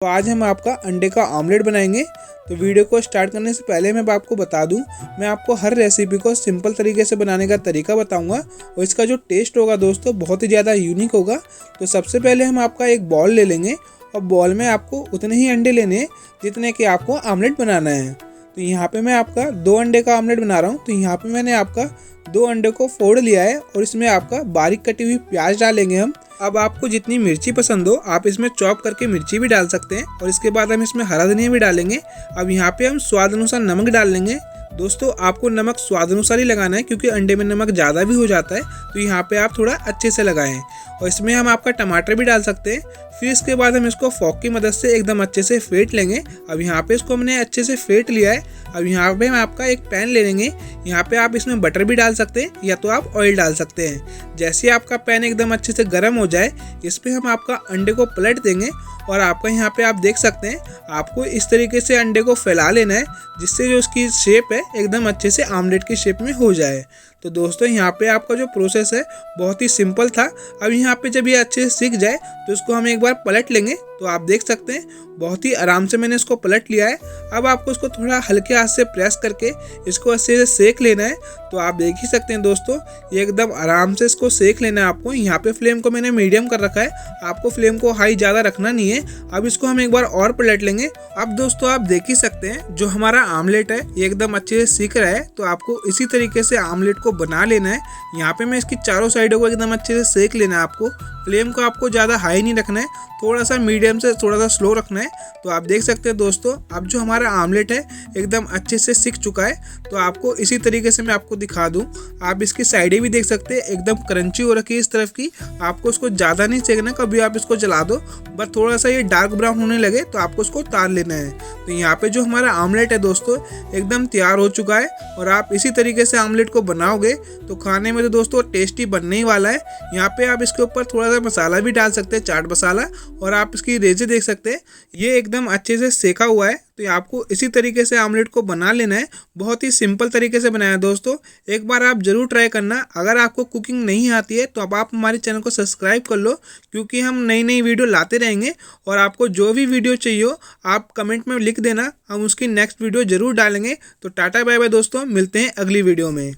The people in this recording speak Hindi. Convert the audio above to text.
तो आज हम आपका अंडे का ऑमलेट बनाएंगे। तो वीडियो को स्टार्ट करने से पहले मैं आपको बता दूं, मैं आपको हर रेसिपी को सिंपल तरीके से बनाने का तरीका बताऊंगा और इसका जो टेस्ट होगा दोस्तों बहुत ही ज़्यादा यूनिक होगा। तो सबसे पहले हम आपका एक बॉल ले लेंगे और बॉल में आपको उतने ही अंडे लेने हैं जितने कि आपको ऑमलेट बनाना है। तो यहाँ पे मैं आपका 2 अंडे का ऑमलेट बना रहा हूँ। तो यहाँ पे मैंने आपका 2 अंडे को फोड़ लिया है और इसमें आपका बारीक कटी हुई प्याज डालेंगे हम। अब आपको जितनी मिर्ची पसंद हो आप इसमें चॉप करके मिर्ची भी डाल सकते हैं और इसके बाद हम इसमें हरा धनिया भी डालेंगे। अब यहाँ पे हम स्वाद अनुसार नमक डाल लेंगे। दोस्तों आपको नमक स्वाद अनुसार ही लगाना है क्योंकि अंडे में नमक ज़्यादा भी हो जाता है, तो यहाँ पे आप थोड़ा अच्छे से लगाएं। और इसमें हम आपका टमाटर भी डाल सकते हैं। फिर इसके बाद हम इसको फोक की मदद से एकदम अच्छे से फेंट लेंगे। अब यहाँ पे इसको हमने अच्छे से फेंट लिया है। अब यहाँ पे हम आपका एक पैन ले लेंगे। यहाँ पे आप इसमें बटर भी डाल सकते हैं या तो आप ऑयल डाल सकते हैं। जैसे ही आपका पैन एकदम अच्छे से गर्म हो जाए इस पर हम आपका अंडे को पलट देंगे और आपका यहाँ पे आप देख सकते हैं आपको इस तरीके से अंडे को फैला लेना है जिससे जो उसकी शेप है एकदम अच्छे से आमलेट की शेप में हो जाए। तो दोस्तों यहाँ पे आपका जो प्रोसेस है बहुत ही सिंपल था। अब यहाँ पे जब ये अच्छे से सीख जाए तो इसको हम एक बार पलट लेंगे। तो आप देख सकते हैं बहुत ही आराम से मैंने इसको पलट लिया है। अब आपको इसको थोड़ा हल्के हाथ से प्रेस करके इसको अच्छे से सेक लेना है। तो आप देख ही सकते हैं दोस्तों ये एकदम आराम से इसको सेक लेना है आपको। यहाँ पे फ्लेम को मैंने मीडियम कर रखा है, आपको फ्लेम को हाई ज़्यादा रखना नहीं है। अब इसको हम एक बार और पलट लेंगे। अब दोस्तों आप देख ही सकते हैं जो हमारा आमलेट है ये एकदम अच्छे से सीख रहा है। तो आपको इसी तरीके से आमलेट को बना लेना है। यहाँ पे मैं इसकी चारों साइडों को एकदम अच्छे से सेक लेना है आपको। फ्लेम को आपको ज़्यादा हाई नहीं रखना है, थोड़ा सा मीडियम से थोड़ा सा स्लो रखना है। तो आप देख सकते हैं दोस्तों अब जो हमारा आमलेट है एकदम अच्छे से सिक चुका है। तो आपको इसी तरीके से मैं आपको दिखा दूं, आप इसकी साइडें भी देख सकते हैं एकदम क्रंची हो रखी है इस तरफ की। आपको इसको ज़्यादा नहीं सेकना, कभी आप इसको जला दो बस थोड़ा सा ये डार्क ब्राउन होने लगे तो आपको इसको उतार लेना है। तो यहाँ पे जो हमारा आमलेट है दोस्तों एकदम तैयार हो चुका है और आप इसी तरीके से आमलेट को बनाओगे तो खाने में तो दोस्तों टेस्टी बनने ही वाला है। यहाँ पे आप इसके ऊपर थोड़ा सा मसाला भी डाल सकते हैं, चाट मसाला, और आप इसकी रेजे देख सकते हैं ये एकदम अच्छे से सेका हुआ है। तो आपको इसी तरीके से आमलेट को बना लेना है। बहुत ही सिंपल तरीके से बनाया है दोस्तों, एक बार आप जरूर ट्राई करना। अगर आपको कुकिंग नहीं आती है तो अब आप हमारे चैनल को सब्सक्राइब कर लो क्योंकि हम नई नई वीडियो लाते रहेंगे। और आपको जो भी वीडियो चाहिए हो आप कमेंट में लिख देना, हम उसकी नेक्स्ट वीडियो जरूर डालेंगे। तो टाटा बाय बाय दोस्तों, मिलते हैं अगली वीडियो में।